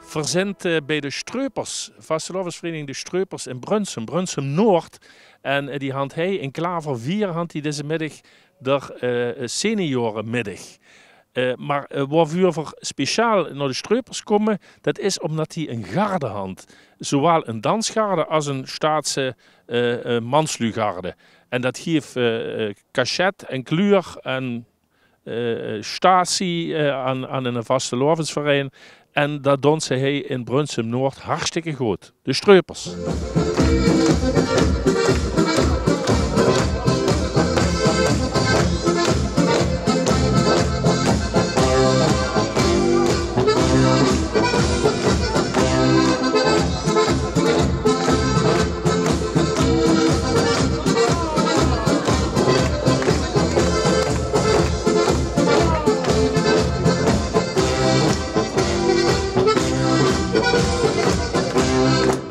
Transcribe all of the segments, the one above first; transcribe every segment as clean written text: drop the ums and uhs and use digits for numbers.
verzint bij de Streupers, vastelovensvereniging de Streupers in Brunsum, Brunsum Noord. En die had hij in Klaver 4 had hij deze middag de seniorenmiddag. Maar waarvoor we speciaal naar de Streupers komen, dat is omdat hij een garde had. Zowel een dansgarde als een staatse manslugarde. En dat geeft cachet en kleur en statie aan een vastelovensvereniging. En dat dansen hij in Brunsum Noord hartstikke goed. De Streupers.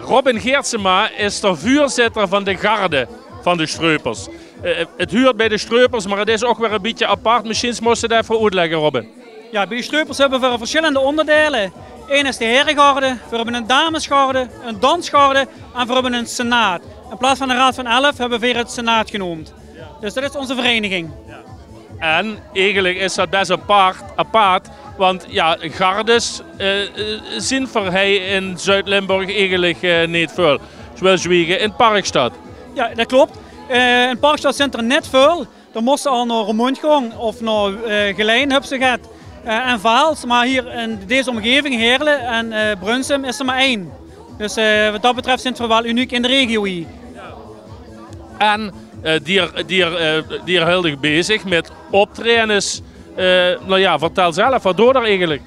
Robin Geertsema is de vuurzitter van de garde van de Streupers. Het huurt bij de Streupers, maar het is ook weer een beetje apart. Misschien moest je dat even uitleggen, Robin. Ja, bij de Streupers hebben we verschillende onderdelen. Eén is de herengarde, we hebben een damesgarde, een dansgarde en we hebben een senaat. In plaats van een raad van 11 hebben we weer het senaat genoemd. Dus dat is onze vereniging. Ja. En eigenlijk is dat best apart. Want ja, gardes zien voor hij in Zuid-Limburg eigenlijk niet veel. Zoals Zwiegen in Parkstad. Ja, dat klopt. In Parkstad zijn er net veel. Dan moesten al naar Roermond of naar Geleen hebben ze gehad. En Vaals, maar hier in deze omgeving, Heerlen en Brunsum, is er maar 1. Dus wat dat betreft zijn we wel uniek in de regio hier. Ja. En die heel erg bezig met optredens. Nou ja, vertel zelf, wat doe je er eigenlijk?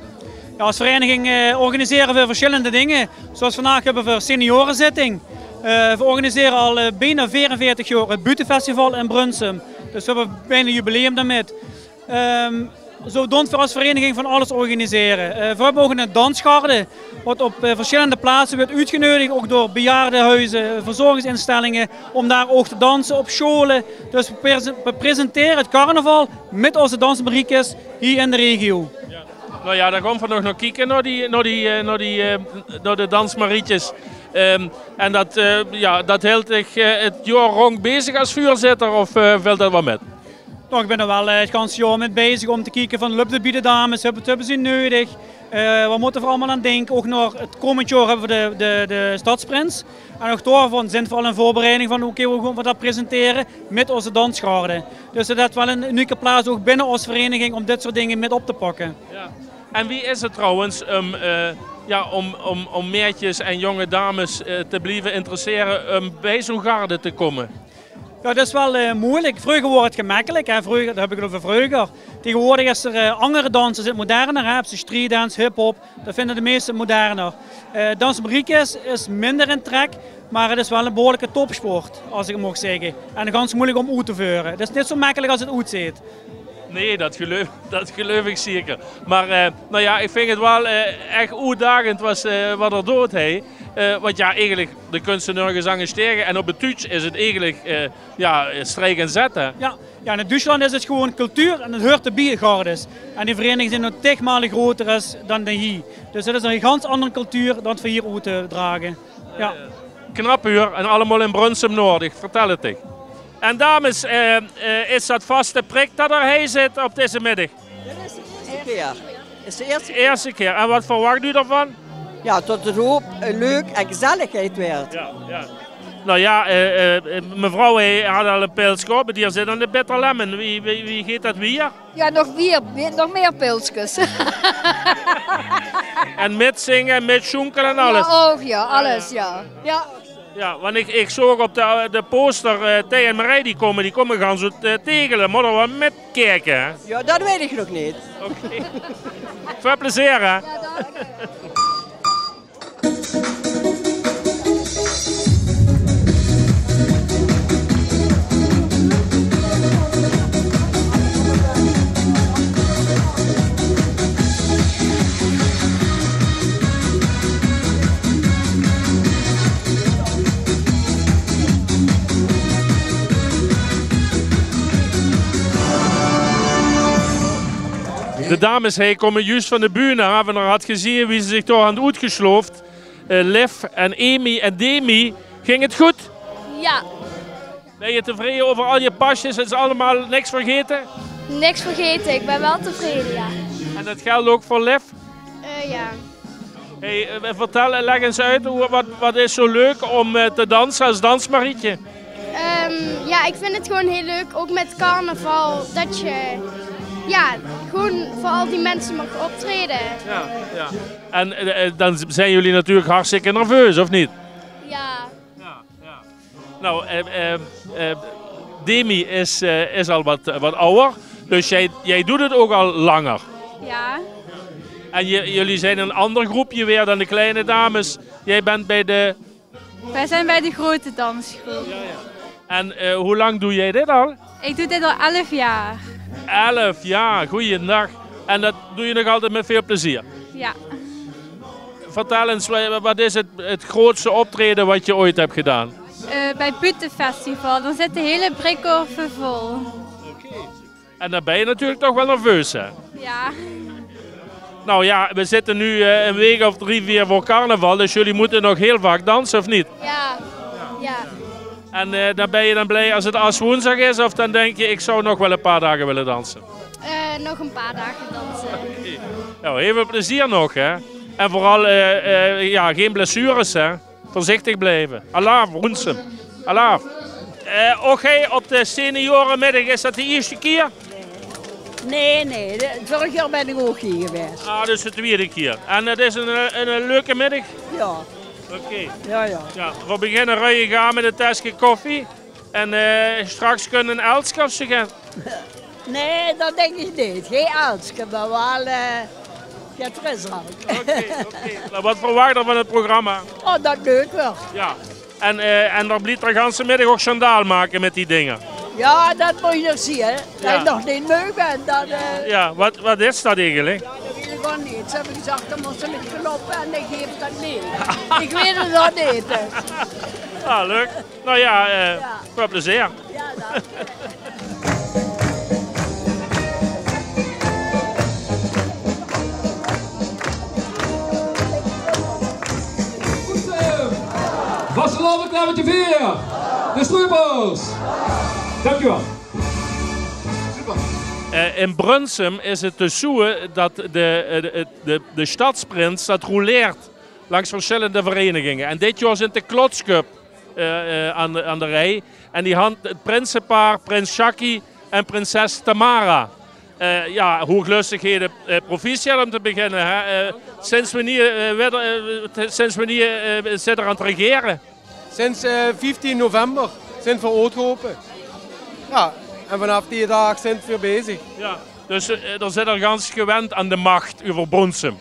Ja, als vereniging organiseren we verschillende dingen. Zoals vandaag hebben we een seniorenzitting. We organiseren al bijna 44 jaar het Buitenfestival in Brunsum. Dus we hebben bijna een jubileum daarmee. Zo doen we als vereniging van alles organiseren. We hebben ook een dansgarde, wat op verschillende plaatsen wordt uitgenodigd, ook door bejaardenhuizen, verzorgingsinstellingen, om daar ook te dansen op scholen. Dus we presenteren het carnaval met onze dansmariekes hier in de regio. Ja. Nou ja, dan gaan we nog kijken naar de dansmarietjes. En dat hield zich het jaar rond bezig als vuurzitter of valt dat wel met? Nou, ik ben er wel het ganse jaar mee bezig om te kijken van lukt bij de dames, hebben ze nodig. Wat moeten we allemaal aan denken? Ook nog het komend jaar hebben we de Stadsprins. En ook daarvan zijn we al in voorbereiding van hoe gaan we dat presenteren met onze dansgarde. Dus dat is wel een unieke plaats ook binnen onze vereniging om dit soort dingen mee op te pakken. Ja. En wie is het trouwens om meisjes en jonge dames te blijven interesseren om bij zo'n garde te komen? Ja, dat is wel moeilijk. Vroeger was het gemakkelijk. Hè. Vroeger, dat heb ik over vroeger. Tegenwoordig is er andere dansen, het moderner. Hè. Streetdance, hip-hop, dat vinden de meesten moderner. Dansmariekes is minder in trek, maar het is wel een behoorlijke topsport, als ik het mag zeggen. En ganz moeilijk om uit te voeren. Het is niet zo makkelijk als het uitziet. Nee, dat geloof ik zeker. Maar nou ja, ik vind het wel echt uitdagend wat er doet hij. Want ja, eigenlijk de kunstenaar gezangen stegen en op het Duits is het eigenlijk streek en zetten. Ja, in Duitsland is het gewoon cultuur en het hoort de biergardes. En die verenigingen zijn nog 10 malen groter dan de hier. Dus het is een ganz andere cultuur dan we hier uit te dragen. Ja. Knap uur en allemaal in Brunsum Noord, ik vertel het je. En dames, is dat vaste prik dat er hij zit op deze middag? Dat is de eerste keer. Is de eerste keer. En wat verwacht u ervan? Ja, tot het hoop leuk en gezelligheid werd. Ja. Nou ja, mevrouw had al een pils gehad, maar die zit aan de Bitter Lemon. Wie geeft dat weer? Ja, nog meer pilsjes. En met zingen, met schoenkelen en alles? Ja, ook ja, alles ja. Ja, want ik zag op de poster Thij en Marij die komen gaan zo tegelen. Moet er wel met kijken, hè? Ja, dat weet ik nog niet. Oké. Veel plezier, hè? Ja, dank. De dames komen juist van de bühne. Hebben er had gezien wie ze zich toch aan het uitgeslooft. Liv en Amy en Demi. Ging het goed? Ja, Ben je tevreden over al je pasjes? Is allemaal niks vergeten? niks vergeten. Ik ben wel tevreden, ja. En dat geldt ook voor Liv? Ja. Hey, vertel, leg eens uit, wat is zo leuk om te dansen als dansmarietje? Ja, ik vind het gewoon heel leuk, ook met carnaval, dat je gewoon voor al die mensen mag optreden. Ja, ja. En dan zijn jullie natuurlijk hartstikke nerveus, of niet? Ja. Nou, Demi is al wat ouder, dus jij doet het ook al langer. Ja. En jullie zijn een ander groepje weer dan de kleine dames. Jij bent bij de... Wij zijn bij de grote dansgroep. En hoe lang doe jij dit al? Ik doe dit al 11 jaar. 11 jaar, goeiedag. En dat doe je nog altijd met veel plezier? Ja. Vertel eens, wat is het grootste optreden wat je ooit hebt gedaan? Bij het Butenfestival, dan zit de hele Brickhoven vol. En dan ben je natuurlijk toch wel nerveus, hè? Ja. Nou ja, we zitten nu een week of 3, 4 voor carnaval, dus jullie moeten nog heel vaak dansen, of niet? Ja. Ja. En dan ben je dan blij als het woensdag is, of dan denk je, ik zou nog wel een paar dagen willen dansen? Nog een paar dagen dansen. Nou, heel veel plezier nog, hè? En vooral geen blessures, hè? Voorzichtig blijven. Allah, Woensum. Allah. Oké, op de seniorenmiddag, is dat de eerste keer? Nee, vorig jaar ben ik ook hier geweest. Ah, dus de tweede keer. En het is een leuke middag? Ja. Oké. Ja. Ja, we beginnen ruim gaan met een tasje koffie. En straks kunnen een Elske of zo gaan. Nee, dat denk ik niet. Geen Elske, maar wel het restaurant. Oké. Nou, wat verwacht je van het programma? Oh, dat leuk wel. Ja. En dan blijft er de hele middag ook schandaal maken met die dingen. Ja, dat moet je nog zien. Hè. Dat Ja. je nog niet leuk bent. Dan, Ja, wat is dat eigenlijk? Ja, dat weet ik gewoon niet. Ze hebben gezegd, dan moest ze niet kloppen en ik geef dat niet. Ik weet het nog niet. Dus. Ah, leuk. Nou ja, veel plezier. Ja, dat. Vastelavond klavertje 4. De Stroopers. Dankjewel. In Brunsum is het te zoeken dat de stadsprins dat rouleert langs verschillende verenigingen. En dit jaar zit de Klotscup aan de rij. En die had het prinsenpaar, prins Shaki en prinses Tamara. Hooglustigheden, proficiat om te beginnen. Hè. Sinds wanneer zit er aan het regeren? Sinds 15 november zijn we uitgeroepen. Ja, en vanaf die dag zijn we weer bezig. Ja, dus er zit er gans gewend aan de macht over Brunsum.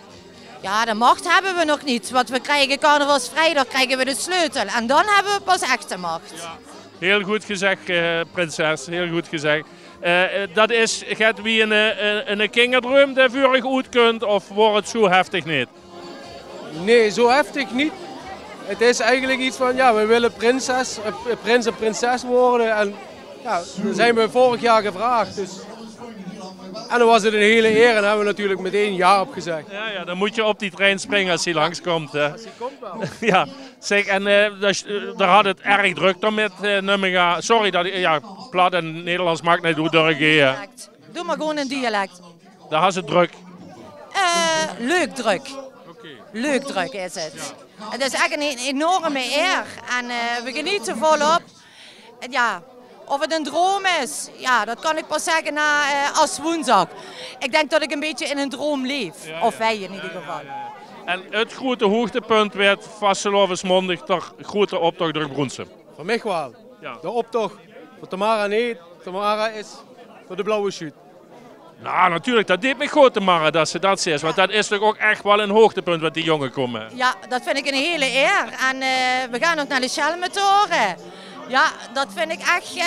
Ja, de macht hebben we nog niet, want we krijgen carnavalsvrijdag krijgen we de sleutel en dan hebben we pas echte macht. Ja. Heel goed gezegd, prinses, heel goed gezegd. Dat is gaat wie een kinderdroom die vurig uit kunt, of wordt het zo heftig niet? Nee, zo heftig niet. Het is eigenlijk iets van, ja, we willen prins en prinses worden. En ja, dat zijn we vorig jaar gevraagd. Dus. En dan was het een hele eer en hebben we natuurlijk meteen ja op gezegd. Ja, dan moet je op die trein springen als hij langskomt. Als die komt wel. Ja, zeg, en daar had het erg druk dan met Nummega. Sorry, plat en Nederlands maakt niet hoe doorgeven. Doe maar gewoon een dialect. Daar had ze druk. Leuk druk. Leuk druk is het. Ja. Het is echt een enorme eer en we genieten volop. En ja, of het een droom is, ja, dat kan ik pas zeggen na als woensdag. Ik denk dat ik een beetje in een droom leef, of wij in ieder geval. En het grote hoogtepunt werd vastelovensmondig toch grote optocht door Brunsum. Voor mij wel. Ja. De optocht. Voor Tamara niet. Tamara is voor de blauwe shoot. Nou, natuurlijk, dat deed me goed, Tamara, dat ze dat is. Want dat is toch ook echt wel een hoogtepunt wat die jongen komen. Ja, dat vind ik een hele eer. En we gaan ook naar de Schelmentoren. Ja, dat vind ik echt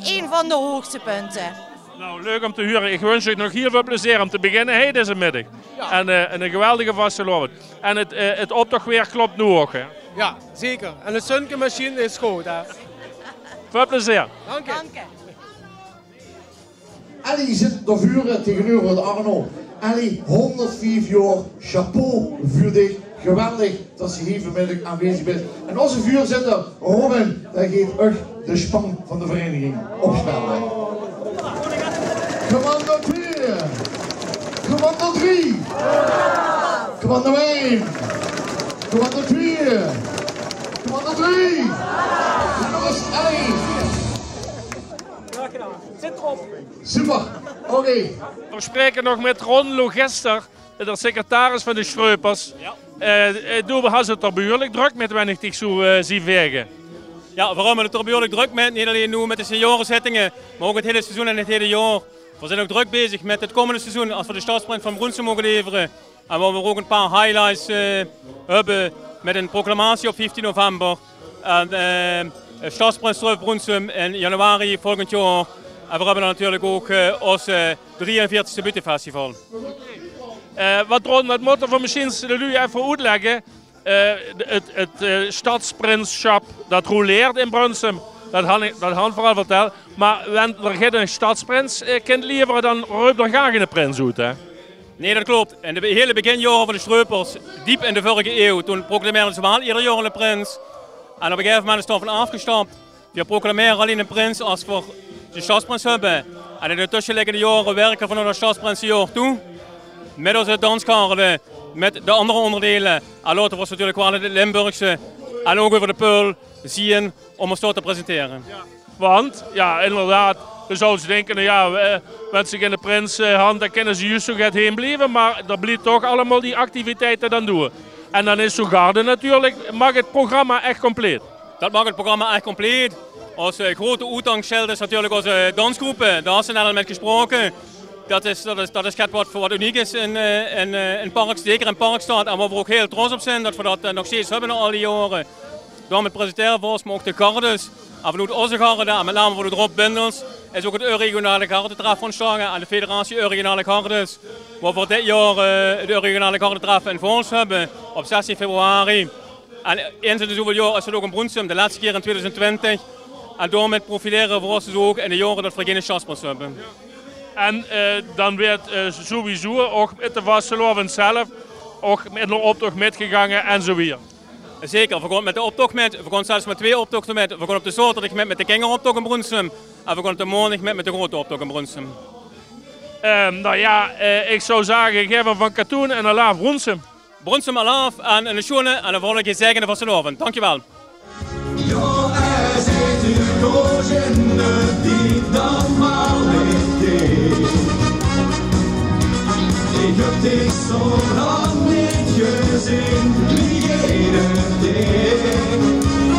een van de hoogtepunten. Nou, leuk om te horen. Ik wens je nog heel veel plezier om te beginnen deze middag. Ja. En een geweldige vastelovend. En het optocht weer klopt nu ook, hè? Ja, zeker. En de sunkemachine is goed, hè? Veel plezier. Dank je. Dank je. Ellie zit te vuren tegenover de Arno. Ellie, 104 jaar, chapeau voor dich. Geweldig dat ze hier vanmiddag aanwezig bent. En onze vuurzitter, Robin, daar geeft ook de span van de vereniging opstellen. Commando 2, Commando 3, Commando 1, Commando 2, Commando 3, en nog eens 1. Zit erop. Super, oké. We spreken nog met Ron Logester, de secretaris van de Streupers. Ja. Du hast het er behoorlijk druk met wanneer ik zo zie wegen. Ja, we hebben het er behoorlijk druk met. Niet alleen nu met de seniorenzittingen, maar ook het hele seizoen en het hele jaar. We zijn ook druk bezig met het komende seizoen als we de Staatsprins van Brunsum mogen leveren. En waar we ook een paar highlights hebben met een proclamatie op 15 november. En Staatsprins terug Brunsum in januari volgend jaar. En we hebben dan natuurlijk ook ons 43e Butenfestival. Wat Ron, dat moeten we misschien nu even uitleggen. Het stadsprinsschap dat roleert in Brunsum, dat had vooral verteld. Maar wanneer je een stadsprins kunt leveren, dan ruikt er graag een prins uit, hè? Nee, dat klopt. In de hele beginjaren van de Streupers, diep in de vorige eeuw, toen proclameerden ze wel ieder jaar een prins. En op een gegeven moment is het ervan afgestapt. We proclameren alleen een prins als we de stadsprins hebben. En in de tussenliggende jaren werken we naar de stadsprinsenjaar toe. Met onze danskaarten, met de andere onderdelen. En later was natuurlijk wel de Limburgse en ook over de Peul zien om ons zo te presenteren. Ja. Want, ja, inderdaad, je zou ze denken, ja, als ze in de prins hand, dan kunnen ze juist zo gaat heen blijven. Maar dat blijft toch allemaal die activiteiten dan doen. En dan is Sougarde natuurlijk, mag het programma echt compleet. Dat mag het programma echt compleet. Als grote uitgangsschild is natuurlijk onze dansgroepen. Daar zijn al met gesproken. Dat is wat uniek is in Park, zeker in Parkstad. En waar we ook heel trots op zijn dat we dat nog steeds hebben na al die jaren. Door met presenteren voor ons, maar ook de gardes. En we doen onze garde, en met name voor de dropbinders, is ook het regionale gardetraf ontstaan en de federatie regionale gardes. Waar we dit jaar de regionale gardetraf in Vols hebben, op 16 februari. En eens in de zoveel jaar is het ook in Brunsum, de laatste keer in 2020. En daarmee profileren we ons dus ook in de jaren dat we geen stadsprins hebben. En dan werd sowieso ook met de Vastelovend zelf ook met een optocht metgegangen en zo weer. Zeker, we gaan met de optocht met, we gaan zelfs met 2 optochten met. We gaan op de zaterdag met de kinderoptocht in Brunsum en we gaan op de maandag met de grote optocht in Brunsum. Nou ja, ik zou zeggen, geef van Katoen en alaaf Brunsum. Brunsum alaaf en een schone en een volgende zeggen de Vastelovend. Dankjewel. Ja, er zit u dozen die dan maar ik heb dich zo lang niet gezien, wie jeder Ding.